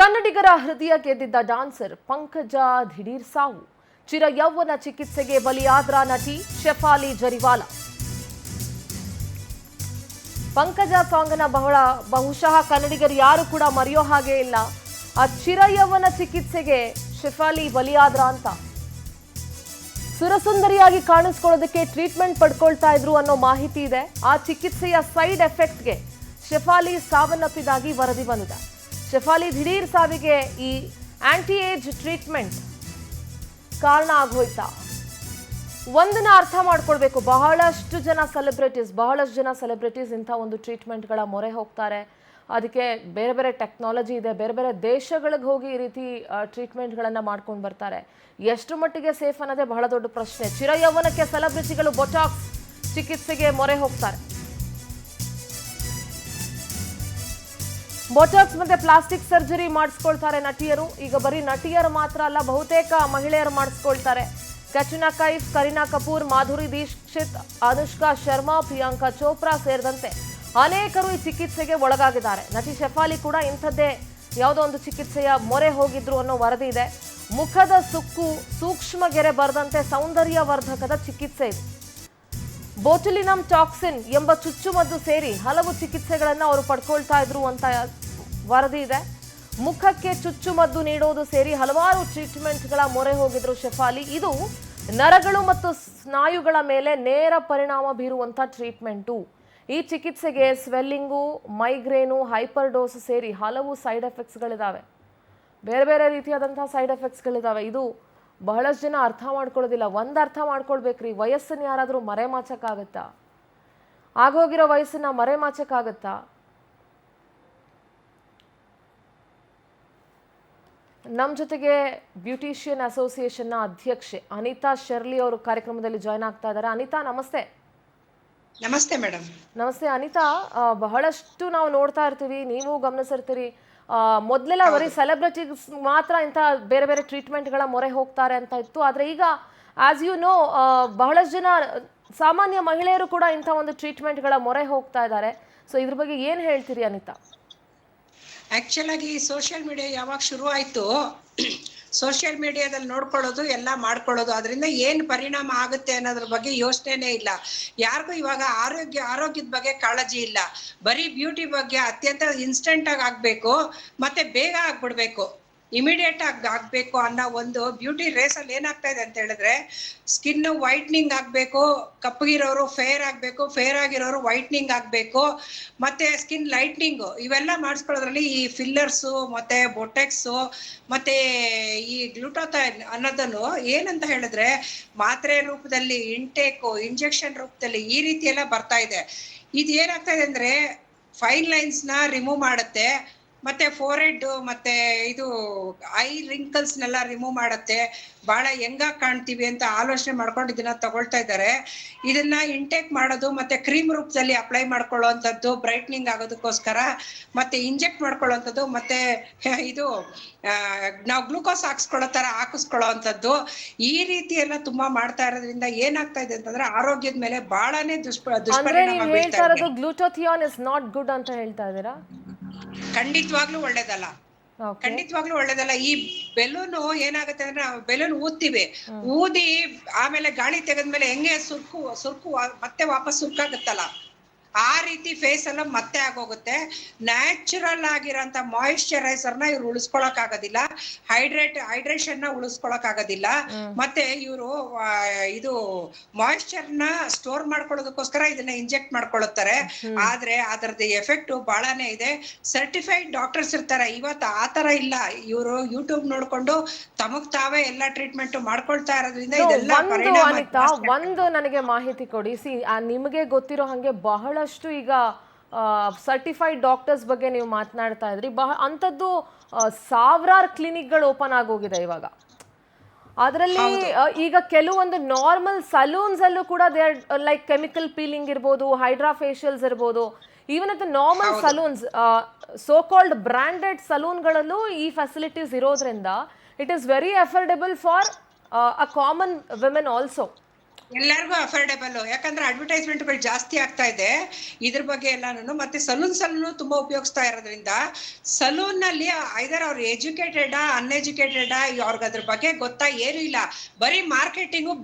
ಕನ್ನಡಿಗರ ಹೃದಯ ಗೆದ್ದಿದ್ದ ಡಾನ್ಸರ್ ಪಂಕಜ ದಿಢೀರ್ ಸಾವು. ಚಿರ ಯೌವನ ಚಿಕಿತ್ಸೆಗೆ ಬಲಿಯಾದ್ರ ನಟಿ ಶೆಫಾಲಿ ಜರಿವಾಲಾ. ಪಂಕಜ ಸಾಂಗ್ನ ಬಹುಶಃ ಕನ್ನಡಿಗರು ಯಾರು ಕೂಡ ಮರೆಯೋ ಹಾಗೆ ಇಲ್ಲ. ಆ ಚಿರ ಯೌವನ ಚಿಕಿತ್ಸೆಗೆ ಶೆಫಾಲಿ ಬಲಿಯಾದ್ರ ಅಂತ. ಸುರಸುಂದರಿಯಾಗಿ ಕಾಣಿಸ್ಕೊಳ್ಳೋದಕ್ಕೆ ಟ್ರೀಟ್ಮೆಂಟ್ ಪಡ್ಕೊಳ್ತಾ ಇದ್ರು ಅನ್ನೋ ಮಾಹಿತಿ ಇದೆ. ಆ ಚಿಕಿತ್ಸೆಯ ಸೈಡ್ ಎಫೆಕ್ಟ್ಗೆ ಶೆಫಾಲಿ ಸಾವನ್ನಪ್ಪಿದಾಗಿ ವರದಿ ಬಂದಿದೆ. ಶೆಫಾಲಿ ದಿಢೀರ್ ಸಾವಿಗೆ ಈ ಆಂಟಿ ಏಜ್ ಟ್ರೀಟ್ಮೆಂಟ್ ಕಾರಣ ಆಗೋಯ್ತಾ? ಒಂದನ್ನ ಅರ್ಥ ಮಾಡ್ಕೊಳ್ಬೇಕು, ಬಹಳಷ್ಟು ಜನ ಸೆಲೆಬ್ರಿಟೀಸ್ ಇಂಥ ಒಂದು ಟ್ರೀಟ್ಮೆಂಟ್ಗಳ ಮೊರೆ ಹೋಗ್ತಾರೆ. ಅದಕ್ಕೆ ಬೇರೆ ಬೇರೆ ಟೆಕ್ನಾಲಜಿ ಇದೆ, ಬೇರೆ ಬೇರೆ ದೇಶಗಳಿಗೆ ಹೋಗಿ ಈ ರೀತಿ ಟ್ರೀಟ್ಮೆಂಟ್ಗಳನ್ನು ಮಾಡ್ಕೊಂಡು ಬರ್ತಾರೆ. ಎಷ್ಟು ಮಟ್ಟಿಗೆ ಸೇಫ್ ಅನ್ನೋದೇ ಬಹಳ ದೊಡ್ಡ ಪ್ರಶ್ನೆ. ಚಿರ ಯೌವನಕ್ಕೆ ಸೆಲೆಬ್ರಿಟಿಗಳು ಬೊಟಾಕ್ಸ್ ಚಿಕಿತ್ಸೆಗೆ ಮೊರೆ ಹೋಗ್ತಾರೆ. ಬೊಟಾಕ್ಸ್ ಮತ್ತೆ ಪ್ಲಾಸ್ಟಿಕ್ ಸರ್ಜರಿ ಮಾಡಿಸ್ಕೊಳ್ತಾರೆ ನಟಿಯರು. ಈಗ ಬರೀ ನಟಿಯರು ಮಾತ್ರ ಅಲ್ಲ, ಬಹುತೇಕ ಮಹಿಳೆಯರು ಮಾಡಿಸ್ಕೊಳ್ತಾರೆ. ಕಟ್ರಿನಾ ಕೈಫ್, ಕರೀನಾ ಕಪೂರ್, ಮಾಧುರಿ ದೀಕ್ಷಿತ್, ಅನುಷ್ಕಾ ಶರ್ಮಾ, ಪ್ರಿಯಾಂಕಾ ಚೋಪ್ರಾ ಸೇರಿದಂತೆ ಅನೇಕರು ಈ ಚಿಕಿತ್ಸೆಗೆ ಒಳಗಾಗಿದ್ದಾರೆ. ನಟಿ ಶೆಫಾಲಿ ಕೂಡ ಇಂಥದ್ದೇ ಯಾವುದೋ ಒಂದು ಚಿಕಿತ್ಸೆಯ ಮೊರೆ ಹೋಗಿದ್ರು ಅನ್ನೋ ವರದಿ ಇದೆ. ಮುಖದ ಸುಕ್ಕು, ಸೂಕ್ಷ್ಮ ಗೆರೆ ಬರದಂತೆ ಸೌಂದರ್ಯವರ್ಧಕದ ಚಿಕಿತ್ಸೆ ಇದೆ. ಬೋಟುಲಿನಮ್ ಟಾಕ್ಸಿನ್ ಎಂಬ ಚುಚ್ಚುಮದ್ದು ಸೇರಿ ಹಲವು ಚಿಕಿತ್ಸೆಗಳನ್ನು ಅವರು ಪಡ್ಕೊಳ್ತಾ ಇದ್ರು ಅಂತ ವರದಿ ಇದೆ. ಮುಖಕ್ಕೆ ಚುಚ್ಚುಮದ್ದು ನೀಡೋದು ಸೇರಿ ಹಲವಾರು ಟ್ರೀಟ್ಮೆಂಟ್ಗಳ ಮೊರೆ ಹೋಗಿದ್ರು ಶೆಫಾಲಿ. ಇದು ನರಗಳು ಮತ್ತು ಸ್ನಾಯುಗಳ ಮೇಲೆ ನೇರ ಪರಿಣಾಮ ಬೀರುವಂಥ ಟ್ರೀಟ್ಮೆಂಟು. ಈ ಚಿಕಿತ್ಸೆಗೆ ಸ್ವೆಲ್ಲಿಂಗು, ಮೈಗ್ರೇನು, ಹೈಪರ್ ಡೋಸ್ ಸೇರಿ ಹಲವು ಸೈಡ್ ಎಫೆಕ್ಟ್ಸ್ಗಳಿದ್ದಾವೆ. ಬೇರೆ ಬೇರೆ ರೀತಿಯಾದಂಥ ಸೈಡ್ ಎಫೆಕ್ಟ್ಸ್ಗಳಿದ್ದಾವೆ. ಇದು ಬಹಳಷ್ಟು ಜನ ಅರ್ಥ ಮಾಡ್ಕೊಳ್ಳೋದಿಲ್ಲ. ಒಂದು ಅರ್ಥ ಮಾಡ್ಕೊಳ್ಬೇಕ್ರಿ, ವಯಸ್ಸನ್ನು ಯಾರಾದರೂ ಮರೆಮಾಚಕ್ಕಾಗತ್ತಾ? ಆಗೋಗಿರೋ ವಯಸ್ಸನ್ನ ಮರೆಮಾಚಕ್ಕಾಗತ್ತಾ? ನಮ್ಮ ಜೊತೆಗೆ ಬ್ಯೂಟಿಷಿಯನ್ ಅಸೋಸಿಯೇಷನ್ನ ಅಧ್ಯಕ್ಷೆ ಅನಿತಾ ಶರ್ಲಿ ಅವರು ಕಾರ್ಯಕ್ರಮದಲ್ಲಿ ಜಾಯ್ನ್ ಆಗ್ತಾ ಇದ್ದಾರೆ. ಅನಿತಾ, ನಮಸ್ತೆ. ನಮಸ್ತೆ ಮೇಡಮ್. ನಮಸ್ತೆ ಅನಿತಾ. ಬಹಳಷ್ಟು ನಾವು ನೋಡ್ತಾ ಇರ್ತೀವಿ, ನೀವು ಗಮನಿಸಿರ್ತೀರಿ, ಮೊದಲೆಲ್ಲ ಬರೀ ಸೆಲೆಬ್ರಿಟೀಸ್ ಮಾತ್ರ ಇಂಥ ಬೇರೆ ಬೇರೆ ಟ್ರೀಟ್ಮೆಂಟ್ಗಳ ಮೊರೆ ಹೋಗ್ತಾರೆ ಅಂತ ಇತ್ತು. ಆದರೆ ಈಗ ಆಸ್ ಯು ನೋ, ಬಹಳಷ್ಟು ಜನ ಸಾಮಾನ್ಯ ಮಹಿಳೆಯರು ಕೂಡ ಇಂಥ ಒಂದು ಟ್ರೀಟ್ಮೆಂಟ್ಗಳ ಮೊರೆ ಹೋಗ್ತಾ ಇದ್ದಾರೆ. ಸೊ ಇದ್ರ ಬಗ್ಗೆ ಏನು ಹೇಳ್ತೀರಿ ಅನಿತಾ? ಆಕ್ಚುಲ್ ಆಗಿ ಸೋಷಿಯಲ್ ಮೀಡಿಯಾ ಯಾವಾಗ ಶುರು ಆಯ್ತು, ಸೋಷಿಯಲ್ ಮೀಡಿಯಾದಲ್ಲಿ ನೋಡ್ಕೊಳ್ಳೋದು ಎಲ್ಲ ಮಾಡ್ಕೊಳ್ಳೋದು, ಅದರಿಂದ ಏನ್ ಪರಿಣಾಮ ಆಗುತ್ತೆ ಅನ್ನೋದ್ರ ಬಗ್ಗೆ ಯೋಚನೆನೇ ಇಲ್ಲ. ಯಾರಿಗೂ ಇವಾಗ ಆರೋಗ್ಯದ ಬಗ್ಗೆ ಕಾಳಜಿ ಇಲ್ಲ. ಬರೀ ಬ್ಯೂಟಿ ಬಗ್ಗೆ ಅತ್ಯಂತ ಇನ್ಸ್ಟೆಂಟ್ ಆಗಿ ಆಗ್ಬೇಕು, ಮತ್ತೆ ಬೇಗ ಆಗ್ಬಿಡ್ಬೇಕು, ಇಮಿಡಿಯೇಟ್ ಆಗಿ ಆಗ್ಬೇಕು ಅನ್ನೋ ಒಂದು ಬ್ಯೂಟಿ ರೇಸ್ ಅಲ್ಲಿ ಏನಾಗ್ತಾ ಇದೆ ಅಂತ ಹೇಳಿದ್ರೆ, ಸ್ಕಿನ್ ವೈಟ್ನಿಂಗ್ ಆಗ್ಬೇಕು, ಕಪ್ಪಗಿರೋರು ಫೇರ್ ಆಗ್ಬೇಕು, ಫೇರ್ ಆಗಿರೋರು ವೈಟ್ನಿಂಗ್ ಆಗ್ಬೇಕು, ಮತ್ತೆ ಸ್ಕಿನ್ ಲೈಟ್ನಿಂಗ್, ಇವೆಲ್ಲ ಮಾಡಿಸ್ಕೊಳ್ಳೋದ್ರಲ್ಲಿ ಈ ಫಿಲ್ಲರ್ಸು ಮತ್ತೆ ಬೊಟೆಕ್ಸು ಮತ್ತೆ ಈ ಗ್ಲೂಟಾಥೈನ್ ಅನ್ನೋದನ್ನು ಏನಂತ ಹೇಳಿದ್ರೆ ಮಾತ್ರೆ ರೂಪದಲ್ಲಿ, ಇಂಟೇಕು, ಇಂಜೆಕ್ಷನ್ ರೂಪದಲ್ಲಿ ಈ ರೀತಿ ಎಲ್ಲ ಬರ್ತಾ ಇದೆ. ಇದು ಏನಾಗ್ತಾ ಇದೆ ಅಂದ್ರೆ ಫೈನ್ ಲೈನ್ಸ್ ನ ರಿಮೂವ್ ಮಾಡುತ್ತೆ, ಮತ್ತೆ ಫೋರ್ಹೆಡ್ ಮತ್ತೆ ಇದು ಐ ರಿಂಕಲ್ಸ್ನೆಲ್ಲ ರಿಮೂವ್ ಮಾಡುತ್ತೆ, ಬಹಳ ಹೆಂಗಾಗಿ ಕಾಣ್ತೀವಿ ಅಂತ ಆಲೋಚನೆ ಮಾಡ್ಕೊಂಡು ಇದನ್ನ ತಗೊಳ್ತಾ ಇದ್ದಾರೆ. ಇದನ್ನ ಇಂಟೇಕ್ ಮಾಡೋದು ಮತ್ತೆ ಕ್ರೀಮ್ ರೂಪದಲ್ಲಿ ಅಪ್ಲೈ ಮಾಡ್ಕೊಳ್ಳುವಂಥದ್ದು ಬ್ರೈಟ್ನಿಂಗ್ ಆಗೋದಕ್ಕೋಸ್ಕರ, ಮತ್ತೆ ಇಂಜೆಕ್ಟ್ ಮಾಡ್ಕೊಳ್ಳುವಂಥದ್ದು, ಮತ್ತೆ ಇದು ನಾವು ಗ್ಲೂಕೋಸ್ ಹಾಕ್ಸ್ಕೊಳ್ಳೋ ತರ ಹಾಕಿಸ್ಕೊಳ್ಳೋ ಅಂಥದ್ದು, ಈ ರೀತಿ ಎಲ್ಲ ತುಂಬಾ ಮಾಡ್ತಾ ಇರೋದ್ರಿಂದ ಏನಾಗ್ತಾ ಇದೆ ಅಂತಂದ್ರೆ ಆರೋಗ್ಯದ ಮೇಲೆ ಬಹಳನೇ ದುಷ್ಪರಿಣಾಮ ಬೀಳ್ತಾ ಇದೆ. ಗ್ಲೂಟಾಥಿಯಾನ್ ಇಸ್ ನಾಟ್ ಗುಡ್ ಅಂತ ಹೇಳ್ತಾ ಇದ್ದೀರಾ? ಖಂಡಿತವಾಗ್ಲೂ ಒಳ್ಳೇದಲ್ಲ, ಖಂಡಿತವಾಗ್ಲೂ ಒಳ್ಳೇದಲ್ಲ. ಈ ಬೆಲೂನು ಏನಾಗುತ್ತೆ ಅಂದ್ರೆ ನಾವು ಬೆಲೂನ್ ಊದ್ತೀವಿ, ಊದಿ ಆಮೇಲೆ ಗಾಳಿ ತೆಗೆದ್ಮೇಲೆ ಹೆಂಗೆ ಸುರ್ಕು ಮತ್ತೆ ವಾಪಸ್ ಸುರ್ಕಾಗುತ್ತಲ್ಲ, ಆ ರೀತಿ ಫೇಸ್ ಎಲ್ಲ ಮತ್ತೆ ಆಗೋಗುತ್ತೆ. ನ್ಯಾಚುರಲ್ ಆಗಿರೋಂಥ ಮಾಯಿಶ್ಚರೈಸರ್ ನ ಇವ್ರು ಉಳಿಸ್ಕೊಳಕ್ ಆಗೋದಿಲ್ಲ, ಹೈಡ್ರೇಷನ್ ನ ಉಳಿಸ್ಕೊಳಕ್ ಆಗೋದಿಲ್ಲ, ಮತ್ತೆ ಇವರು ಇದು ಮಾಯಿಶ್ಚರ್ ನ ಸ್ಟೋರ್ ಮಾಡ್ಕೊಳ್ಳೋದಕ್ಕೋಸ್ಕರ ಇದನ್ನ ಇಂಜೆಕ್ಟ್ ಮಾಡ್ಕೊಳ್ಳುತ್ತಾರೆ. ಆದ್ರೆ ಅದರದ್ದು ಎಫೆಕ್ಟ್ ಬಹಳನೇ ಇದೆ. ಸರ್ಟಿಫೈಡ್ ಡಾಕ್ಟರ್ಸ್ ಇರ್ತಾರೆ, ಇವತ್ತು ಆತರ ಇಲ್ಲ. ಇವರು ಯೂಟ್ಯೂಬ್ ನೋಡ್ಕೊಂಡು ತಮಗ್ ತಾವೇ ಎಲ್ಲಾ ಟ್ರೀಟ್ಮೆಂಟ್ ಮಾಡ್ಕೊಳ್ತಾ ಇರೋದ್ರಿಂದ ಇದೆಲ್ಲ ಪರಿಣಾಮ. ಒಂದು ನನಗೆ ಮಾಹಿತಿ ಕೊಡಿ. ನಿಮಗೆ ಗೊತ್ತಿರೋ ಹಾಗೆ ಬಹಳಷ್ಟು ಈಗ ಸರ್ಟಿಫೈಡ್ ಡಾಕ್ಟರ್ಸ್ ಬಗ್ಗೆ ನೀವು ಮಾತನಾಡ್ತಾ ಇದ್ರಿ. ಅಂಥದ್ದು ಸಾವಿರಾರು ಕ್ಲಿನಿಕ್ಗಳು ಓಪನ್ ಆಗೋಗಿದೆ ಇವಾಗ. ಅದರಲ್ಲಿ ಈಗ ಕೆಲವೊಂದು ನಾರ್ಮಲ್ ಸಲೂನ್ಸ್ ಅಲ್ಲೂ ಕೂಡ ಲೈಕ್ ಕೆಮಿಕಲ್ ಪೀಲಿಂಗ್ ಇರ್ಬೋದು, ಹೈಡ್ರಾ ಫೇಶಿಯಲ್ಸ್ ಇರ್ಬೋದು, even at the normal salons, so called branded ಸಲೂನ್ಗಳಲ್ಲೂ ಈ ಫೆಸಿಲಿಟೀಸ್ ಇರೋದ್ರಿಂದ it is very affordable for a common women also. ಎಲ್ಲರಿಗೂ ಅಫೋರ್ಡೆಬಲ್, ಯಾಕಂದ್ರೆ ಅಡ್ವರ್ಟೈಸ್ಮೆಂಟ್ಗಳು ಜಾಸ್ತಿ ಆಗ್ತಾ ಇದೆ ಇದ್ರ ಬಗ್ಗೆ ಎಲ್ಲಾನು. ಮತ್ತೆ ಸಲೂನ್ ತುಂಬಾ ಉಪಯೋಗಿಸ್ತಾ ಇರೋದ್ರಿಂದ ಸಲೂನ್ ನಲ್ಲಿ ಐದರ್ ಅವ್ರು ಎಜುಕೇಟೆಡ್ ಅನ್ಎಜುಕೇಟೆಡ್ ಅವ್ರಿಗೆ ಅದ್ರ ಬಗ್ಗೆ ಗೊತ್ತಾ ಏನು ಇಲ್ಲ, ಬರೀ ಮಾರ್ಕೆಟಿಂಗು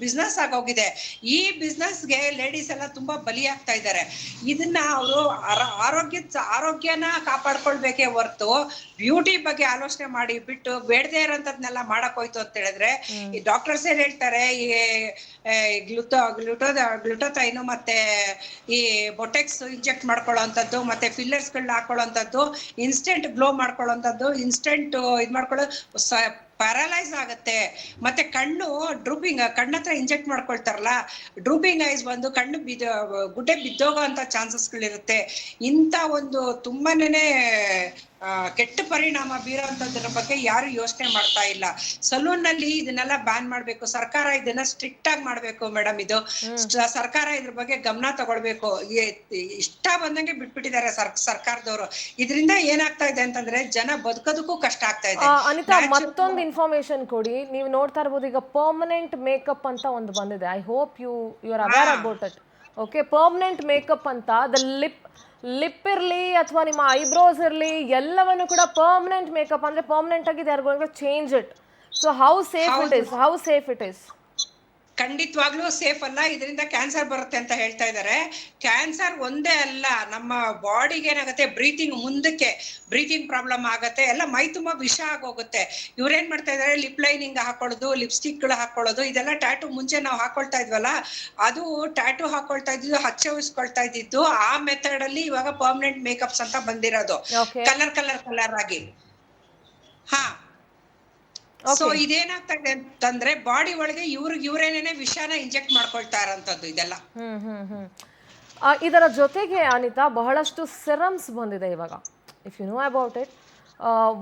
ಬಿಸ್ನೆಸ್ ಆಗೋಗಿದೆ. ಈ ಬಿಸ್ನೆಸ್ಗೆ ಲೇಡೀಸ್ ಎಲ್ಲ ತುಂಬಾ ಬಲಿಯಾಗ್ತಾ ಇದ್ದಾರೆ. ಇದನ್ನ ಅವರು ಆರೋಗ್ಯನ ಕಾಪಾಡ್ಕೊಳ್ಬೇಕೇ ಹೊರ್ತು ಬ್ಯೂಟಿ ಬಗ್ಗೆ ಆಲೋಚನೆ ಮಾಡಿ ಬಿಟ್ಟು ಬೇಡದೇ ಇರೋಂಥದ್ನೆಲ್ಲ ಮಾಡಕ್ ಹೋಯ್ತು ಅಂತ ಹೇಳಿದ್ರೆ ಈ ಡಾಕ್ಟರ್ಸ್ ಏನ್ ಹೇಳ್ತಾರೆ, ಈ ಗ್ಲುಟೋಥೈನು ಮತ್ತೆ ಈ ಬೊಟೆಕ್ಸ್ ಇಂಜೆಕ್ಟ್ ಮಾಡ್ಕೊಳ್ಳೋಂಥದ್ದು ಮತ್ತೆ ಫಿಲ್ಲರ್ಸ್ ಗಳನ್ನ ಹಾಕೊಳ್ಳೋಂಥದ್ದು, ಇನ್ಸ್ಟೆಂಟ್ ಗ್ಲೋ ಮಾಡ್ಕೊಳ್ಳೋಂಥದ್ದು, ಇನ್ಸ್ಟೆಂಟ್ ಇದ್ ಮಾಡ್ಕೊಳ್ಳೋ ಪ್ಯಾರಲೈಸ್ ಆಗುತ್ತೆ. ಮತ್ತೆ ಕಣ್ಣು ಡ್ರೂಪಿಂಗ್, ಕಣ್ಣತ್ರ ಇಂಜೆಕ್ಟ್ ಮಾಡ್ಕೊಳ್ತಾರಲ್ಲ, ಡ್ರೂಪಿಂಗ್ ಐಸ್ ಬಂದು ಕಣ್ಣು ಗುಡ್ಡೆ ಬಿದ್ದೋಗೋ ಅಂತ ಚಾನ್ಸಸ್ಗಳಿರುತ್ತೆ. ಇಂಥ ಒಂದು ತುಂಬಾನೇ ಕೆಟ್ಟ ಪರಿಣಾಮ ಬೀರೋಂಥದ್ರ ಬಗ್ಗೆ ಯಾರು ಯೋಚನೆ ಮಾಡ್ತಾ ಇಲ್ಲ. ಸಲೂನ್ ನಲ್ಲಿ ಇದನ್ನೆಲ್ಲ ಬ್ಯಾನ್ ಮಾಡ್ಬೇಕು, ಸರ್ಕಾರ ಇದನ್ನ ಸ್ಟ್ರಿಕ್ಟ್ ಆಗಿ ಮಾಡ್ಬೇಕು ಮೇಡಮ್. ಇದು ಸರ್ಕಾರ ಇದ್ರ ಬಗ್ಗೆ ಗಮನ ತಗೊಳ್ಬೇಕು. ಇಷ್ಟ ಬಂದಂಗೆ ಬಿಟ್ಬಿಟ್ಟಿದ್ದಾರೆ ಸರ್ಕಾರದವರು. ಇದರಿಂದ ಏನಾಗ್ತಾ ಇದೆ ಅಂತಂದ್ರೆ ಜನ ಬದುಕೋದಕ್ಕೂ ಕಷ್ಟ ಆಗ್ತಾ ಇದೆ. ಅನಿತಾ, ಮತ್ತೊಂದು ಇನ್ಫಾರ್ಮೇಶನ್ ಕೊಡಿ. ನೀವು ನೋಡ್ತಾ ಇರ್ಬೋದು, ಈಗ ಪರ್ಮನೆಂಟ್ ಮೇಕಪ್ ಅಂತ ಒಂದು ಬಂದಿದೆ. I hope you are aware about it. Okay, permanent makeup ಅಂತ ದ ಲಿಪ್ ಇರ್ಲಿ ಅಥವಾ ನಿಮ್ಮ ಐಬ್ರೋಸ್ ಇರ್ಲಿ, ಎಲ್ಲವನ್ನು ಕೂಡ ಪರ್ಮನೆಂಟ್ ಮೇಕಪ್ ಅಂದ್ರೆ ಪರ್ಮನೆಂಟ್ ಆಗಿ they are going to change it. So how safe it is? ಖಂಡಿತವಾಗ್ಲೂ ಸೇಫ್ ಅಲ್ಲ. ಇದರಿಂದ ಕ್ಯಾನ್ಸರ್ ಬರುತ್ತೆ ಅಂತ ಹೇಳ್ತಾ ಇದ್ದಾರೆ. ಕ್ಯಾನ್ಸರ್ ಒಂದೇ ಅಲ್ಲ, ನಮ್ಮ ಬಾಡಿಗೆ ಏನಾಗುತ್ತೆ, ಬ್ರೀತಿಂಗ್ ಪ್ರಾಬ್ಲಮ್ ಆಗತ್ತೆ, ಎಲ್ಲ ಮೈ ತುಂಬಾ ವಿಷ ಆಗೋಗುತ್ತೆ. ಇವ್ರೇನ್ ಮಾಡ್ತಾ ಇದಾರೆ, ಲಿಪ್ ಲೈನಿಂಗ್ ಹಾಕೊಳ್ಳೋದು, ಲಿಪ್ಸ್ಟಿಕ್ ಗಳು ಹಾಕೊಳ್ಳೋದು, ಇದೆಲ್ಲ ಟ್ಯಾಟೂ ಮುಂಚೆ ನಾವು ಹಾಕೊಳ್ತಾ ಇದ್ವಲ್ಲ, ಅದು ಟ್ಯಾಟೂ ಹಾಕೊಳ್ತಾ ಇದ್ದು ಹಚ್ಚವಿಸ್ಕೊಳ್ತಾ ಇದ್ದಿದ್ದು ಆ ಮೆಥಡ್ ಅಲ್ಲಿ ಇವಾಗ ಪರ್ಮನೆಂಟ್ ಮೇಕಪ್ಸ್ ಅಂತ ಬಂದಿರೋದು, ಕಲರ್ ಆಗಿ. ಹಾ, ಸೊ ಇದೇನಾಗ್ತಾ ಇದೆ ಅಂತಂದ್ರೆ ಬಾಡಿ ಒಳಗೆ ಇವ್ರೇನೇನೆ ವಿಷಾನ ಇಂಜೆಕ್ಟ್ ಮಾಡ್ಕೊಳ್ತಾ ಇರೋಂಥದ್ದು ಇದೆಲ್ಲ. ಇದರ ಜೊತೆಗೆ ಅನಿತಾ, ಬಹಳಷ್ಟು ಸೆರಮ್ಸ್ ಬಂದಿದೆ ಇವಾಗ. If you know about it,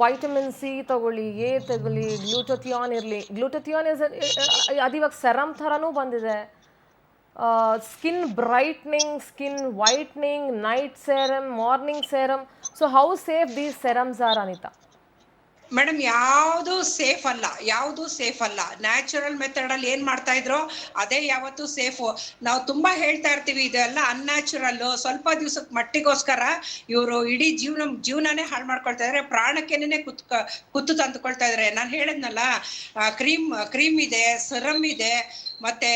vitamin C ತಗೊಳ್ಳಿ, ಎ ತಗೊಳ್ಳಿ, ಗ್ಲೂಟಥಿಯಾನ್ ಇರಲಿ. ಗ್ಲೂಟಥಿಯಾನ್ ಅದು ಇವಾಗ ಸೆರಮ್ ಥರನೂ ಬಂದಿದೆ. Skin brightening, skin whitening, night serum, morning serum. So how safe these serums are Anita? Madam, ಯಾವುದು ಸೇಫ್ ಅಲ್ಲ. ನ್ಯಾಚುರಲ್ ಮೆಥಡ್ ಅಲ್ಲಿ ಏನ್ ಮಾಡ್ತಾ ಇದ್ರು ಅದೇ ಯಾವತ್ತು ಸೇಫು. ನಾವು ತುಂಬಾ ಹೇಳ್ತಾ ಇರ್ತೀವಿ ಇದೆಲ್ಲ ಅನ್ಯಾಚುರಲ್, ಸ್ವಲ್ಪ ದಿವ್ಸಕ್ಕೆ ಮಟ್ಟಿಗೋಸ್ಕರ ಇವರು ಇಡೀ ಜೀವನನೇ ಹಾಳು ಮಾಡ್ಕೊಳ್ತಾ ಇದಾರೆ, ಪ್ರಾಣಕ್ಕೇನೆ ಕುತ್ತು ತಂದುಕೊಳ್ತಾ ಇದಾರೆ. ನಾನು ಹೇಳಿದ್ನಲ್ಲ, ಕ್ರೀಮ್ ಇದೆ, ಸೆರಮ್ ಇದೆ, ಮತ್ತೆ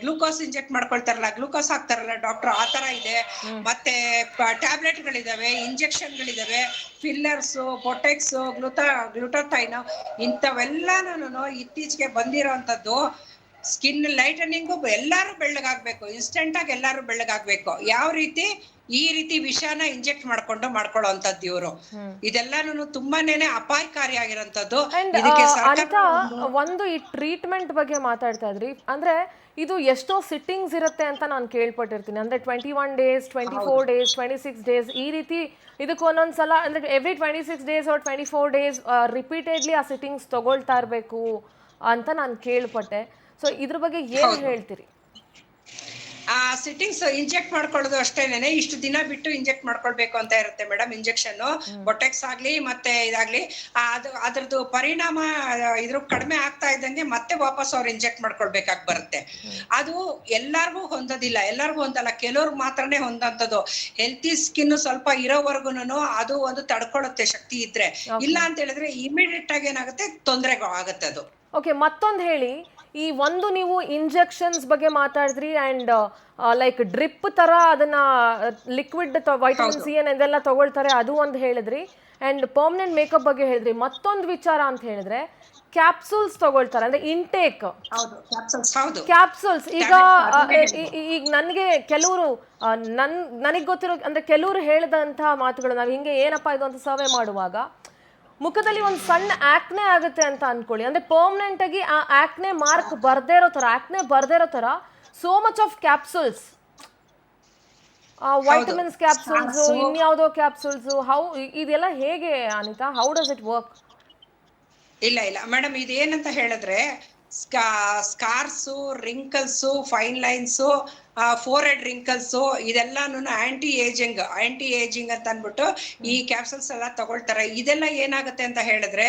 ಗ್ಲೂಕೋಸ್ ಇಂಜೆಕ್ಟ್ ಮಾಡ್ಕೊಳ್ತಾರಲ್ಲ, ಗ್ಲೂಕೋಸ್ ಹಾಕ್ತಾರಲ್ಲ ಡಾಕ್ಟರ್, ಆ ತರ ಇದೆ. ಮತ್ತೆ ಟ್ಯಾಬ್ಲೆಟ್ ಗಳಿದಾವೆ, ಇಂಜೆಕ್ಷನ್ ಗಳಿದಾವೆ, ಫಿಲ್ಲರ್ಸ್, ಬೊಟೆಕ್ಸ್, ಗ್ಲುಟೋಥೈನ್, ಇಂಥವೆಲ್ಲಾನು ಇತ್ತೀಚೆಗೆ ಬಂದಿರೋಂಥದ್ದು. ಸ್ಕಿನ್ ಲೈಟನಿಂಗು ಎಲ್ಲಾರು ಬೆಳ್ಳಗಾಗ್ಬೇಕು, ಇನ್ಸ್ಟೆಂಟ್ ಆಗಿ ಎಲ್ಲಾರು ಬೆಳ್ಳಗಾಗ್ಬೇಕು. ಯಾವ ರೀತಿ ಈ ರೀತಿ ವಿಷಾನ ಇಂಜೆಕ್ಟ್ ಮಾಡ್ಕೊಳ್ಳೋಂಥದ್ದು ಇವರು. ಇದೆಲ್ಲಾನು ತುಂಬಾನೇ ಅಪಾಯಕಾರಿಯಾಗಿರೋಂಥದ್ದು. ಅನಿತಾ, ಒಂದು ಈ ಟ್ರೀಟ್ಮೆಂಟ್ ಬಗ್ಗೆ ಮಾತಾಡ್ತಾ ಇದ್ರಿ, ಅಂದ್ರೆ ಇದು ಎಷ್ಟೋ ಸಿಟ್ಟಿಂಗ್ಸ್ ಇರುತ್ತೆ ಅಂತ ನಾನು ಕೇಳ್ಪಟ್ಟಿರ್ತೀನಿ. ಅಂದ್ರೆ 21 days, 24 days, 26 days ಈ ರೀತಿ. ಇದಕ್ಕೆ ಒಂದೊಂದ್ಸಲ ಅಂದ್ರೆ every 26 days or 24 days repeatedly ಆ ಸಿಟ್ಟಿಂಗ್ಸ್ ತಗೊಳ್ತಾ ಇರಬೇಕು ಅಂತ ನಾನು ಕೇಳ್ಪಟ್ಟೆ. ಸೊ ಇದ್ರ ಬಗ್ಗೆ ಏನ್ ಹೇಳ್ತೀರಿ? ಆ ಸಿಟ್ಟಿಂಗ್ಸ್ ಇಂಜೆಕ್ಟ್ ಮಾಡ್ಕೊಳ್ಳೋದು ಅಷ್ಟೇನೆ, ಇಷ್ಟು ದಿನ ಬಿಟ್ಟು ಇಂಜೆಕ್ಟ್ ಮಾಡ್ಕೊಳ್ಬೇಕು ಅಂತ ಇರುತ್ತೆ ಮೇಡಮ್. ಇಂಜೆಕ್ಷನ್ ಬೊಟೆಕ್ಸ್ ಆಗ್ಲಿ ಮತ್ತೆ ಇದಾಗ್ಲಿ, ಅದ್ರದ್ದು ಪರಿಣಾಮ ಇದ್ರ ಕಡಿಮೆ ಆಗ್ತಾ ಇದ್ದಂಗೆ ಮತ್ತೆ ವಾಪಸ್ ಅವ್ರು ಇಂಜೆಕ್ಟ್ ಮಾಡ್ಕೊಳ್ಬೇಕಾಗಿ ಬರುತ್ತೆ. ಅದು ಎಲ್ಲಾರ್ಗೂ ಹೊಂದಲ್ಲ, ಕೆಲವ್ರಿಗೆ ಮಾತ್ರನೇ ಹೊಂದಂತದ್ದು. ಹೆಲ್ತಿ ಸ್ಕಿನ್ ಸ್ವಲ್ಪ ಇರೋವರೆಗೂನು ಅದು ಒಂದು ತಡ್ಕೊಳ್ಳುತ್ತೆ ಶಕ್ತಿ ಇದ್ರೆ. ಇಲ್ಲ ಅಂತ ಹೇಳಿದ್ರೆ ಇಮಿಡಿಯೇಟ್ ಆಗಿ ಏನಾಗುತ್ತೆ, ತೊಂದರೆ ಆಗುತ್ತೆ ಅದು. ಓಕೆ, ಮತ್ತೊಂದು ಹೇಳಿ. ಈ ಒಂದು ನೀವು ಇಂಜೆಕ್ಷನ್ಸ್ ಬಗ್ಗೆ ಮಾತಾಡಿದ್ರಿ, ಅಂಡ್ ಲೈಕ್ ಡ್ರಿಪ್ ತರ ಅದನ್ನ ಲಿಕ್ವಿಡ್ ವೈಟಮಿನ್ ಸಿ ಇದೆಲ್ಲ ತಗೊಳ್ತಾರೆ, ಅದು ಒಂದು ಹೇಳಿದ್ರಿ. ಅಂಡ್ ಪರ್ಮನೆಂಟ್ ಮೇಕಪ್ ಬಗ್ಗೆ ಹೇಳಿದ್ರಿ. ಮತ್ತೊಂದು ವಿಚಾರ ಅಂತ ಹೇಳಿದ್ರೆ ಕ್ಯಾಪ್ಸೂಲ್ಸ್ ತಗೊಳ್ತಾರೆ, ಅಂದ್ರೆ ಇಂಟೇಕ್ ಕ್ಯಾಪ್ಸೂಲ್ಸ್. ಈಗ ನನಗೆ ಕೆಲವರು ನನಗೆ ಗೊತ್ತಿರೋ ಅಂದ್ರೆ ಕೆಲವರು ಹೇಳಿದಂತಹ ಮಾತುಗಳು, ನಾವು ಹಿಂಗೆ ಏನಪ್ಪಾ ಇದು ಅಂತ ಸರ್ವೆ ಮಾಡುವಾಗ ಮುಖದಲ್ಲಿ ಒಂದು ಸಣ್ಣ ಆಕ್ನೆ ಆಗುತ್ತೆ ಅಂತ ಅನ್ಕೊಳ್ಳಿ. ಅಂದ್ರೆ ಪರ್ಮನೆಂಟ್ ಆಗಿ ಆ ಆಕ್ನೆ ಮಾರ್ಕ್ ಬರ್ದೇ ಇರೋ ತರ so much of capsules, vitamins capsules, ಇನ್ಯಾವುದೋ ಕ್ಯಾಪ್ಸೂಲ್ಸ್. ಇದೆಲ್ಲ ಹೇಗೆ Anita? How does it work? ಇಲ್ಲ ಮೇಡಮ್, ಇದೇನಂತ ಹೇಳಿದ್ರೆ scars, wrinkles, fine lines, forehead wrinkles, ಇದೆಲ್ಲಾನು ಆಂಟಿ ಏಜಿಂಗ್ ಅಂತ ಅಂದ್ಬಿಟ್ಟು ಈ ಕ್ಯಾಪ್ಸೂಲ್ಸ್ ಎಲ್ಲ ತಗೊಳ್ತಾರೆ. ಇದೆಲ್ಲ ಏನಾಗುತ್ತೆ ಅಂತ ಹೇಳಿದ್ರೆ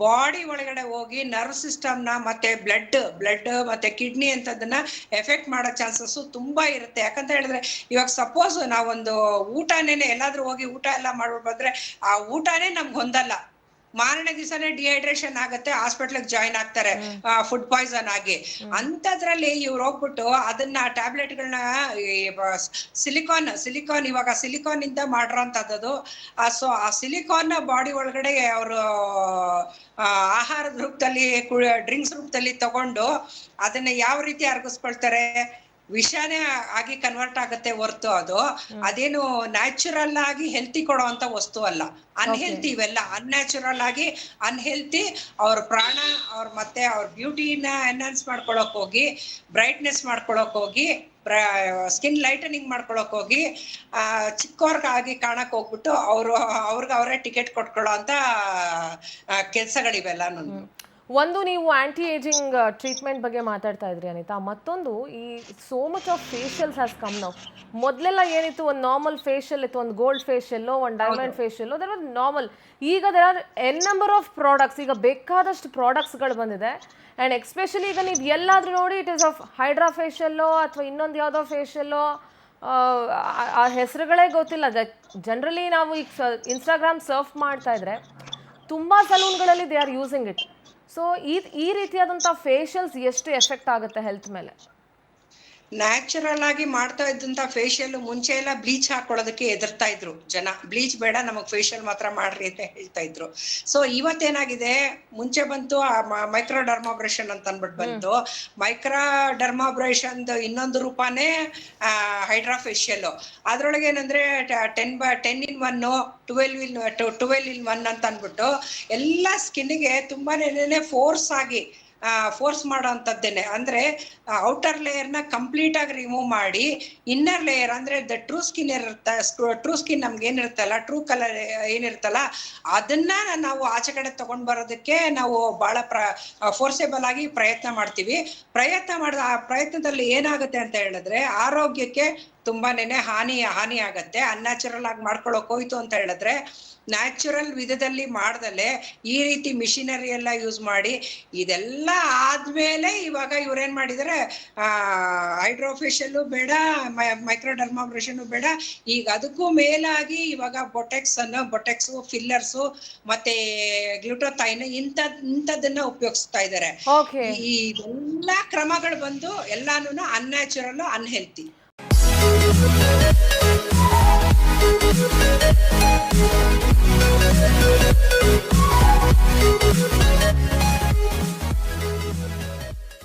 ಬಾಡಿ ಒಳಗಡೆ ಹೋಗಿ ನರ್ವ್ ಸಿಸ್ಟಮ್ನ ಮತ್ತೆ ಬ್ಲಡ್ ಮತ್ತೆ ಕಿಡ್ನಿ ಅಂತದನ್ನ ಎಫೆಕ್ಟ್ ಮಾಡೋ ಚಾನ್ಸಸ್ ತುಂಬಾ ಇರುತ್ತೆ. ಯಾಕಂತ ಹೇಳಿದ್ರೆ ಇವಾಗ ಸಪೋಸ್ ನಾವೊಂದು ಊಟನೇನೆ ಎಲ್ಲಾದ್ರೂ ಹೋಗಿ ಊಟ ಎಲ್ಲ ಮಾಡ್ಬಿಟ್ಟು ಬಂದ್ರೆ ಆ ಊಟನೇ ನಮ್ಗೆ ಹೊಂದಲ್ಲ, ಮಾರನೇ ದಿವಸನೇ ಡಿಹೈಡ್ರೇಷನ್ ಆಗುತ್ತೆ, ಹಾಸ್ಪಿಟ್ಲಿಗೆ ಜಾಯಿನ್ ಆಗ್ತಾರೆ ಫುಡ್ ಪಾಯ್ಸನ್ ಆಗಿ. ಅಂತದ್ರಲ್ಲಿ ಇವ್ರು ಹೋಗ್ಬಿಟ್ಟು ಅದನ್ನ ಟ್ಯಾಬ್ಲೆಟ್ಗಳನ್ನ ಸಿಲಿಕಾನ್ ಇವಾಗ ಸಿಲಿಕಾನ್ ಇಂದ ಮಾಡಿರೋಂಥದ್ದು. ಸೊ ಆ ಸಿಲಿಕಾನ್ ಬಾಡಿ ಒಳಗಡೆ ಅವರು ಆಹಾರದ ರೂಪದಲ್ಲಿ ಡ್ರಿಂಕ್ಸ್ ರೂಪದಲ್ಲಿ ತಗೊಂಡು ಅದನ್ನ ಯಾವ ರೀತಿ ಅರಗಿಸ್ಕೊಳ್ತಾರೆ, ವಿಷಾನೇ ಆಗಿ ಕನ್ವರ್ಟ್ ಆಗುತ್ತೆ ಹೊರ್ತು ಅದೇನು ನ್ಯಾಚುರಲ್ ಆಗಿ ಹೆಲ್ತಿ ಕೊಡೋ ಅಂತ ವಸ್ತು ಅಲ್ಲ. ಅನ್ಹೆಲ್ತಿ ಇವೆಲ್ಲ ಅನ್ಯಾಚುರಲ್ ಆಗಿ ಅನ್ಹೆಲ್ತಿ. ಅವ್ರ ಪ್ರಾಣ ಮತ್ತೆ ಅವ್ರ ಬ್ಯೂಟಿನ ಎನ್ಹಾನ್ಸ್ ಮಾಡ್ಕೊಳಕ್ ಹೋಗಿ, ಬ್ರೈಟ್ನೆಸ್ ಮಾಡ್ಕೊಳಕ್ ಹೋಗಿ, ಸ್ಕಿನ್ ಲೈಟನಿಂಗ್ ಮಾಡ್ಕೊಳಕ್ ಹೋಗಿ ಚಿಕ್ಕವ್ರಿಗಾಗಿ ಕಾಣಕ್ ಹೋಗ್ಬಿಟ್ಟು ಅವ್ರೇ ಟಿಕೆಟ್ ಕೊಟ್ಕೊಳ್ಳೋ ಅಂತ ಕೆಲ್ಸಗಳಿವೆಲ್ಲ. ಒಂದು ನೀವು ಆಂಟಿ ಏಜಿಂಗ್ ಟ್ರೀಟ್ಮೆಂಟ್ ಬಗ್ಗೆ ಮಾತಾಡ್ತಾ ಇದ್ರಿ ಅನಿತಾ, ಮತ್ತೊಂದು ಈ so much of facials has come now. ಮೊದಲೆಲ್ಲ ಏನಿತ್ತು, ಒಂದು ನಾರ್ಮಲ್ ಫೇಶಿಯಲ್ ಇತ್ತು, ಒಂದು ಗೋಲ್ಡ್ ಫೇಶಿಯಲ್ಲೋ ಒಂದು ಡೈಮಂಡ್ ಫೇಶಿಯಲ್ಲೋ, ಅದರ ನಾರ್ಮಲ್. ಈಗ there are n number of products, ಈಗ ಬೇಕಾದಷ್ಟು ಪ್ರಾಡಕ್ಟ್ಸ್ಗಳು ಬಂದಿದೆ. ಆ್ಯಂಡ್ ಎಕ್ಸ್ಪೆಷಲಿ ಈಗ ನೀವು ಎಲ್ಲಾದರೂ ನೋಡಿ ಇಟ್ ಇಸ್ ಆಫ್ ಹೈಡ್ರಾ ಫೇಶಿಯಲ್ಲೋ ಅಥವಾ ಇನ್ನೊಂದು ಯಾವುದೋ ಫೇಶಿಯಲ್ಲೋ, ಆ ಹೆಸರುಗಳೇ ಗೊತ್ತಿಲ್ಲ. ಜನರಲಿ ನಾವು ಈಗ ಇನ್ಸ್ಟಾಗ್ರಾಮ್ ಸರ್ಫ್ ಮಾಡ್ತಾ ಇದ್ರೆ ತುಂಬ ಸಲೂನ್ಗಳಲ್ಲಿ they are using it. So ಈ ರೀತಿಯಾದಂಥ ಫೇಶಿಯಲ್ಸ್ ಎಷ್ಟು ಎಫೆಕ್ಟ್ ಆಗುತ್ತೆ ಹೆಲ್ತ್ ಮೇಲೆ? ನ್ಯಾಚುರಲ್ ಆಗಿ ಮಾಡ್ತಾ ಇದ್ದಂತ ಫೇಶಿಯಲ್ ಮುಂಚೆ ಎಲ್ಲ ಬ್ಲೀಚ್ ಹಾಕೊಳ್ಳೋದಕ್ಕೆ ಎದುರ್ತಾ ಇದ್ರು ಜನ. ಬ್ಲೀಚ್ ಬೇಡ, ನಮಗ್ ಫೇಶಿಯಲ್ ಮಾತ್ರ ಮಾಡ್ರಿ ಅಂತ ಹೇಳ್ತಾ ಇದ್ರು. ಸೊ ಇವತ್ತೇನಾಗಿದೆ, ಮುಂಚೆ ಬಂತು ಮೈಕ್ರೋ ಡರ್ಮಾಬ್ರೇಷನ್ ಅಂತ ಅಂದ್ಬಿಟ್ಟು ಬಂತು. ಮೈಕ್ರೋ ಡರ್ಮಾಬ್ರೇಷನ್ ಇನ್ನೊಂದು ರೂಪಾನೇ ಹೈಡ್ರಾ ಫೇಶಿಯಲ್. ಅದ್ರೊಳಗೆ ಏನಂದ್ರೆ 10 in 1, 12 in 1 ಅಂತ ಅಂದ್ಬಿಟ್ಟು ಎಲ್ಲ ಸ್ಕಿನ್ಗೆ ತುಂಬಾನೇ ಫೋರ್ಸ್ ಮಾಡೋ ಅಂತದ್ದೇನೆ. ಅಂದ್ರೆ ಔಟರ್ ಲೇಯರ್ ನ ಕಂಪ್ಲೀಟ್ ಆಗಿ ರಿಮೂವ್ ಮಾಡಿ ಇನ್ನರ್ ಲೇಯರ್ ಅಂದ್ರೆ ದ ಟ್ರೂ ಸ್ಕಿನ್ ಇರುತ್ತೆ, ಟ್ರೂ ಸ್ಕಿನ್ ನಮ್ಗೆ ಏನಿರುತ್ತಲ್ಲ, ಟ್ರೂ ಕಲರ್ ಏನಿರುತ್ತಲ್ಲ, ಅದನ್ನ ನಾವು ಆಚೆ ಕಡೆ ತಗೊಂಡ್ ಬರೋದಕ್ಕೆ ನಾವು ಬಹಳ ಫೋರ್ಸೇಬಲ್ ಆಗಿ ಪ್ರಯತ್ನ ಮಾಡ್ತೀವಿ. ಆ ಪ್ರಯತ್ನದಲ್ಲಿ ಏನಾಗುತ್ತೆ ಅಂತ ಹೇಳಿದ್ರೆ ಆರೋಗ್ಯಕ್ಕೆ ತುಂಬಾನೇ ಹಾನಿ ಆಗತ್ತೆ. ಅನ್ಯಾಚುರಲ್ ಆಗಿ ಮಾಡ್ಕೊಳಕ್ ಹೋಯ್ತು ಅಂತ ಹೇಳಿದ್ರೆ ನ್ಯಾಚುರಲ್ ವಿಧದಲ್ಲಿ ಮಾಡ್ದಲೆ ಈ ರೀತಿ ಮಿಷಿನರಿ ಎಲ್ಲ ಯೂಸ್ ಮಾಡಿ ಇದೆಲ್ಲ ಆದ್ಮೇಲೆ ಇವಾಗ ಇವ್ರೇನ್ ಮಾಡಿದಾರೆ, ಹೈಡ್ರೋಫೇಶಿಯಲ್ ಬೇಡ, ಮೈಕ್ರೋ ಡರ್ಮಾಬ್ರೇಷನ್ ಬೇಡ, ಈಗ ಅದಕ್ಕೂ ಮೇಲಾಗಿ ಇವಾಗ ಬೊಟೆಕ್ಸು, ಫಿಲ್ಲರ್ಸು ಮತ್ತೆ ಗ್ಲೂಟೋಥೈನ್ ಇಂಥದ್ದನ್ನ ಉಪಯೋಗಿಸ್ತಾ ಇದ್ದಾರೆ. ಈ ಎಲ್ಲಾ ಕ್ರಮಗಳು ಬಂದು ಎಲ್ಲಾನು ಅನ್ಯಾಚುರಲ್, ಅನ್ಹೆಲ್ತಿ.